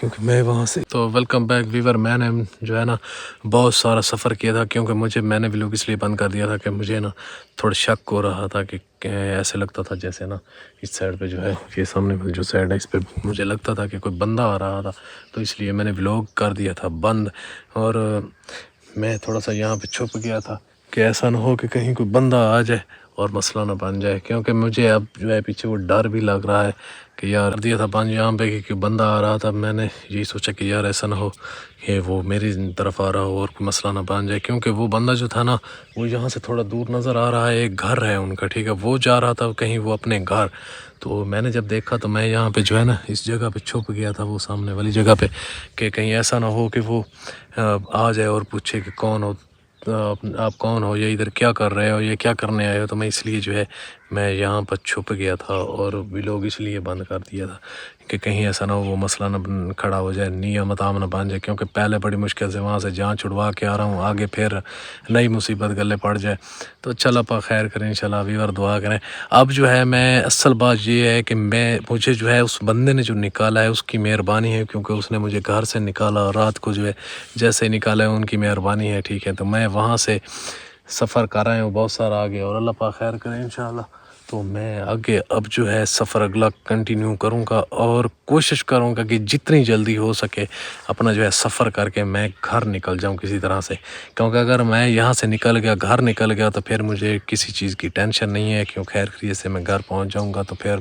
کیونکہ میں وہاں سے تو ویلکم بیک ویور. میں نے جو ہے نا بہت سارا سفر کیا تھا، کیونکہ میں نے ویلوگ اس لیے بند کر دیا تھا کہ مجھے نا تھوڑا شک ہو رہا تھا کہ ایسے لگتا تھا جیسے نا اس سائڈ پہ جو ہے یہ سامنے والی جو سائڈ ہے اس پہ مجھے لگتا تھا کہ کوئی بندہ آ رہا تھا، تو اس لیے میں نے ویلوگ کر دیا تھا بند. اور میں تھوڑا سا یہاں پہ چھپ گیا تھا کہ ایسا نہ ہو کہ کہیں کوئی بندہ آ جائے اور مسئلہ نہ بن جائے، کیونکہ مجھے اب جو ہے پیچھے وہ ڈر بھی لگ رہا ہے کہ یار دیا تھا بند یہاں پہ کہ بندہ آ رہا تھا. میں نے یہی سوچا کہ یار ایسا نہ ہو کہ وہ میری طرف آ رہا ہو اور کوئی مسئلہ نہ بن جائے، کیونکہ وہ بندہ جو تھا نا وہ یہاں سے تھوڑا دور نظر آ رہا ہے، ایک گھر ہے ان کا، ٹھیک ہے، وہ جا رہا تھا کہیں وہ اپنے گھر. تو میں نے جب دیکھا تو میں یہاں پہ جو ہے نا اس جگہ پہ چھپ گیا تھا، وہ سامنے والی جگہ پہ، کہ کہیں ایسا نہ ہو کہ وہ آ جائے اور پوچھے کہ کون ہو آپ، کون ہو، یہ ادھر کیا کر رہے ہو، یہ کیا کرنے آئے ہو. تو میں اس لیے جو ہے میں یہاں پر چھپ گیا تھا اور ویلوگ اس لیے بند کر دیا تھا کہ کہیں ایسا نہ ہو وہ مسئلہ نہ کھڑا ہو جائے، نیامت نہ بن جائے، کیونکہ پہلے بڑی مشکل سے وہاں سے جان چھڑوا کے آ رہا ہوں، آگے پھر نئی مصیبت گلے پڑ جائے. تو چل اپا خیر کریں انشاءاللہ ویور، دعا کریں. اب جو ہے میں اصل بات یہ ہے کہ مجھے جو ہے اس بندے نے جو نکالا ہے اس کی مہربانی ہے، کیونکہ اس نے مجھے گھر سے نکالا رات کو، جو ہے جیسے نکالا ہے ان کی مہربانی ہے، ٹھیک ہے. تو میں وہاں سے سفر کر رہے ہوں بہت سارا آگے، اور اللہ پاک خیر کریں انشاءاللہ. تو میں آگے اب جو ہے سفر اگلا کنٹینیو کروں گا اور کوشش کروں گا کہ جتنی جلدی ہو سکے اپنا جو ہے سفر کر کے میں گھر نکل جاؤں کسی طرح سے، کیونکہ اگر میں یہاں سے نکل گیا، گھر نکل گیا، تو پھر مجھے کسی چیز کی ٹینشن نہیں ہے، کیوں خیر خیریت سے میں گھر پہنچ جاؤں گا، تو پھر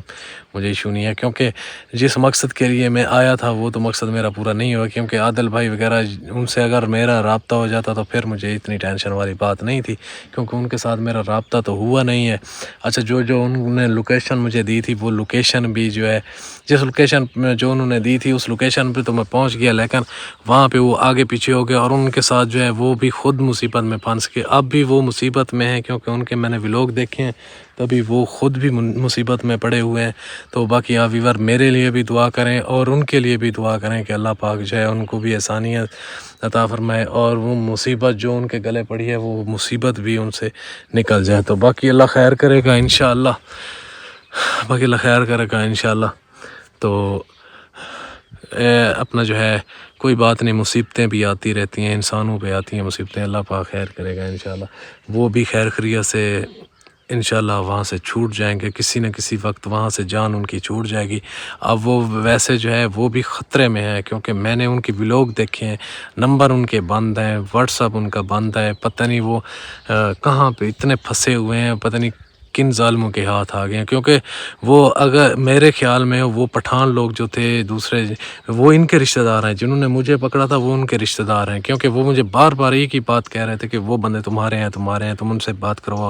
مجھے ایشو نہیں ہے. کیونکہ جس مقصد کے لیے میں آیا تھا وہ تو مقصد میرا پورا نہیں ہوا، کیونکہ عادل بھائی وغیرہ ان سے اگر میرا رابطہ ہو جاتا تو پھر مجھے اتنی ٹینشن والی بات نہیں تھی، کیونکہ ان کے ساتھ میرا رابطہ تو ہوا نہیں ہے. اچھا جو انہوں نے لوکیشن مجھے دی تھی، وہ لوکیشن بھی جو ہے جس لوکیشن میں جو انہوں نے دی تھی اس لوکیشن پہ تو میں پہنچ گیا، لیکن وہاں پہ وہ آگے پیچھے ہو گیا، اور ان کے ساتھ جو ہے وہ بھی خود مصیبت میں پھنس کے اب بھی وہ مصیبت میں ہیں، کیونکہ ان کے میں نے ویلوگ دیکھے ہیں تبھی وہ خود بھی مصیبت میں پڑے ہوئے ہیں. تو باقی آپ ویور میرے لیے بھی دعا کریں اور ان کے لیے بھی دعا کریں کہ اللہ پاک جو ہے ان کو بھی آسانیت عطا فرمائے، اور وہ مصیبت جو ان کے گلے پڑی ہے وہ مصیبت بھی ان سے نکل جائے. تو باقی اللہ خیر کرے گا انشاءاللہ، باقی اللہ خیر کرے گا انشاءاللہ. تو اپنا جو ہے کوئی بات نہیں، مصیبتیں بھی آتی رہتی ہیں، انسانوں پہ آتی ہیں مصیبتیں، اللہ پاک خیر کرے گا انشاءاللہ. وہ بھی خیر خیریت سے انشاءاللہ وہاں سے چھوٹ جائیں گے، کسی نہ کسی وقت وہاں سے جان ان کی چھوٹ جائے گی. اب وہ ویسے جو ہے وہ بھی خطرے میں ہے، کیونکہ میں نے ان کی ویلوگ دیکھے ہیں، نمبر ان کے بند ہیں، واٹس ایپ ان کا بند ہے، پتہ نہیں وہ کہاں پہ اتنے پھنسے ہوئے ہیں، پتہ نہیں کن ظالموں کے ہاتھ آ گئے ہیں. کیونکہ وہ اگر میرے خیال میں وہ پٹھان لوگ جو تھے دوسرے، وہ ان کے رشتہ دار ہیں، جنہوں نے مجھے پکڑا تھا وہ ان کے رشتہ دار ہیں، کیونکہ وہ مجھے بار بار ایک ہی بات کہہ رہے تھے کہ وہ بندے تمہارے ہیں، تم ان سے بات کرو،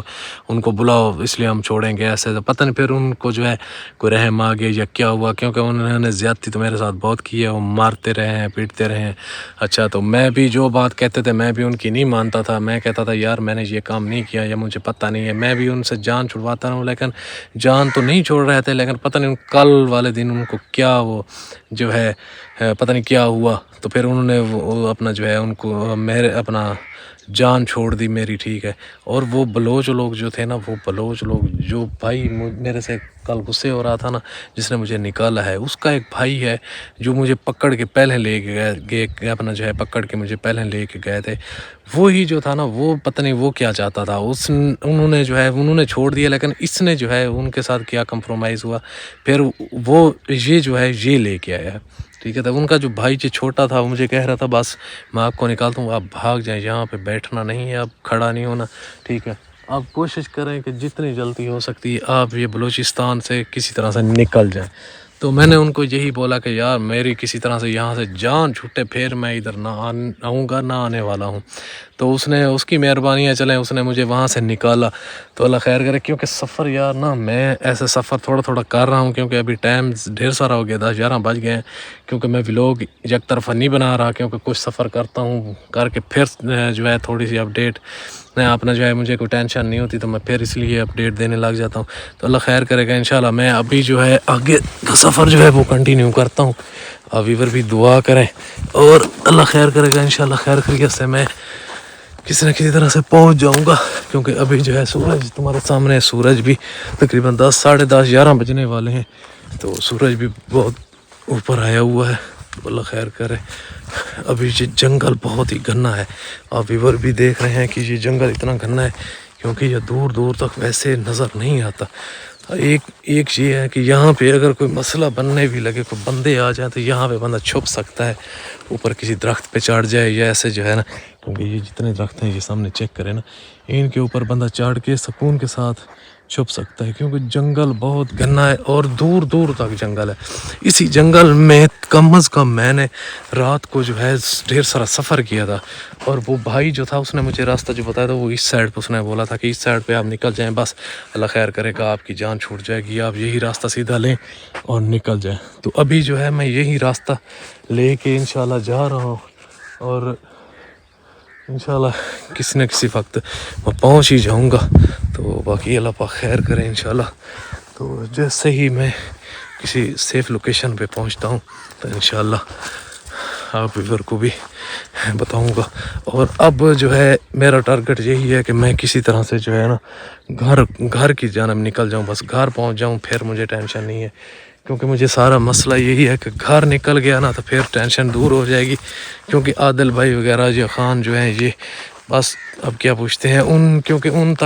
ان کو بلاؤ، اس لیے ہم چھوڑیں گے ایسے. پتہ نہیں پھر ان کو جو ہے کوئی رحم آ گیا یا کیا ہوا، کیونکہ انہوں نے زیادتی تو میرے ساتھ بہت کی ہے، وہ مارتے رہے ہیں، پیٹتے رہے ہیں. اچھا تو میں بھی جو بات کہتے تھے میں بھی ان کی نہیں مانتا تھا، میں کہتا تھا یار میں نے یہ کام نہیں کیا یا مجھے پتہ نہیں ہے، میں بھی ان سے جان چھڑواتا رہا، لیکن جان تو نہیں چھوڑ رہے تھے. لیکن پتہ نہیں کل والے دن ان کو کیا وہ جو ہے پتہ نہیں کیا ہوا، تو پھر انہوں نے وہ اپنا جو ہے ان کو میرے اپنا جان چھوڑ دی میری، ٹھیک ہے. اور وہ بلوچ لوگ جو تھے نا، وہ بلوچ لوگ جو بھائی میرے سے کل غصے ہو رہا تھا نا، جس نے مجھے نکالا ہے، اس کا ایک بھائی ہے جو مجھے پکڑ کے پہلے لے کے گئے اپنا جو ہے پکڑ کے مجھے پہلے لے کے گئے تھے. وہی جو تھا نا، وہ پتہ نہیں وہ کیا چاہتا تھا، انہوں نے چھوڑ دیا، لیکن اس نے جو ہے ان کے ساتھ کیا کمپرومائز ہوا، پھر وہ یہ جو ہے یہ لے کے آیا، ٹھیک ہے. تو ان کا جو بھائی جو چھوٹا تھا وہ مجھے کہہ رہا تھا بس میں آپ کو نکالتا ہوں، آپ بھاگ جائیں، یہاں پہ بیٹھنا نہیں ہے، اب کھڑا نہیں ہونا، ٹھیک ہے. آپ کوشش کریں کہ جتنی جلدی ہو سکتی ہے آپ یہ بلوچستان سے کسی طرح سے نکل جائیں. تو میں نے ان کو یہی بولا کہ یار میری کسی طرح سے یہاں سے جان چھوٹے پھر میں ادھر نہ آؤں گا، نہ آنے والا ہوں. تو اس کی مہربانیاں چلیں، اس نے مجھے وہاں سے نکالا. تو اللہ خیر کرے، کیونکہ سفر یار نا میں ایسے سفر تھوڑا تھوڑا کر رہا ہوں، کیونکہ ابھی ٹائم ڈھیر سارا ہو گیا، 10-11 بج گئے ہیں. کیونکہ میں ویلوگ یک طرفہ نہیں بنا رہا، کیونکہ کچھ سفر کرتا ہوں کر کے پھر جو ہے تھوڑی سی اپڈیٹ اپنا جو ہے مجھے کوئی ٹینشن نہیں ہوتی، تو میں پھر اس لیے اپڈیٹ دینے لگ جاتا ہوں. تو اللہ خیر کرے گا انشاءاللہ. میں ابھی جو ہے آگے کا سفر جو ہے وہ کنٹینیو کرتا ہوں. آپ ویور بھی دعا کریں اور اللہ خیر کرے گا انشاءاللہ. خیر خیریت سے میں کسی نہ کسی طرح سے پہنچ جاؤں گا، کیونکہ ابھی جو ہے سورج تمہارے سامنے ہے، سورج بھی تقریباً 10 ساڑھے 10 11 بجنے والے ہیں. تو سورج بھی بہت اوپر آیا ہوا ہے. اللہ خیر کرے. ابھی یہ جنگل بہت ہی گھنا ہے. آپ ویور بھی دیکھ رہے ہیں کہ یہ جنگل اتنا گھنا ہے کیونکہ یہ دور دور تک ویسے نظر نہیں آتا. ایک یہ ہے کہ یہاں پہ اگر کوئی مسئلہ بننے بھی لگے, کوئی بندے آ جائیں تو یہاں پہ بندہ چھپ سکتا ہے, اوپر کسی درخت پہ چڑھ جائے یا ایسے جو ہے نا, کیونکہ یہ جتنے درخت ہیں یہ سامنے چیک کریں نا, ان کے اوپر بندہ چڑھ کے سکون کے ساتھ چھپ سکتا ہے کیونکہ جنگل بہت گھنا ہے اور دور دور تک جنگل ہے. اسی جنگل میں کم از کم میں نے رات کو جو ہے ڈھیر سارا سفر کیا تھا, اور وہ بھائی جو تھا اس نے مجھے راستہ جو بتایا تھا وہ اس سائڈ پہ, اس نے بولا تھا کہ اس سائڈ پہ آپ نکل جائیں, بس اللہ خیر کرے گا آپ کی جان چھوٹ جائے گی, آپ یہی راستہ سیدھا لیں اور نکل جائیں. تو ابھی جو ہے میں یہی راستہ لے کے انشاءاللہ جا رہا ہوں, اور انشاءاللہ کسی نہ کسی وقت میں پہنچ ہی جاؤں گا. تو باقی اللہ پاک خیر کرے انشاءاللہ. تو جیسے ہی میں کسی سیف لوکیشن پہ پہنچتا ہوں تو انشاءاللہ آپ ویور کو بھی بتاؤں گا. اور اب جو ہے میرا ٹارگٹ یہی ہے کہ میں کسی طرح سے جو ہے نا گھر کی جانب نکل جاؤں, بس گھر پہنچ جاؤں, پھر مجھے ٹینشن نہیں ہے. کیونکہ مجھے سارا مسئلہ یہی ہے کہ گھر نکل گیا نا تو پھر ٹینشن دور ہو جائے گی. کیونکہ عادل بھائی وغیرہ جو خان جو ہیں یہ بس اب کیا پوچھتے ہیں کیونکہ ان تک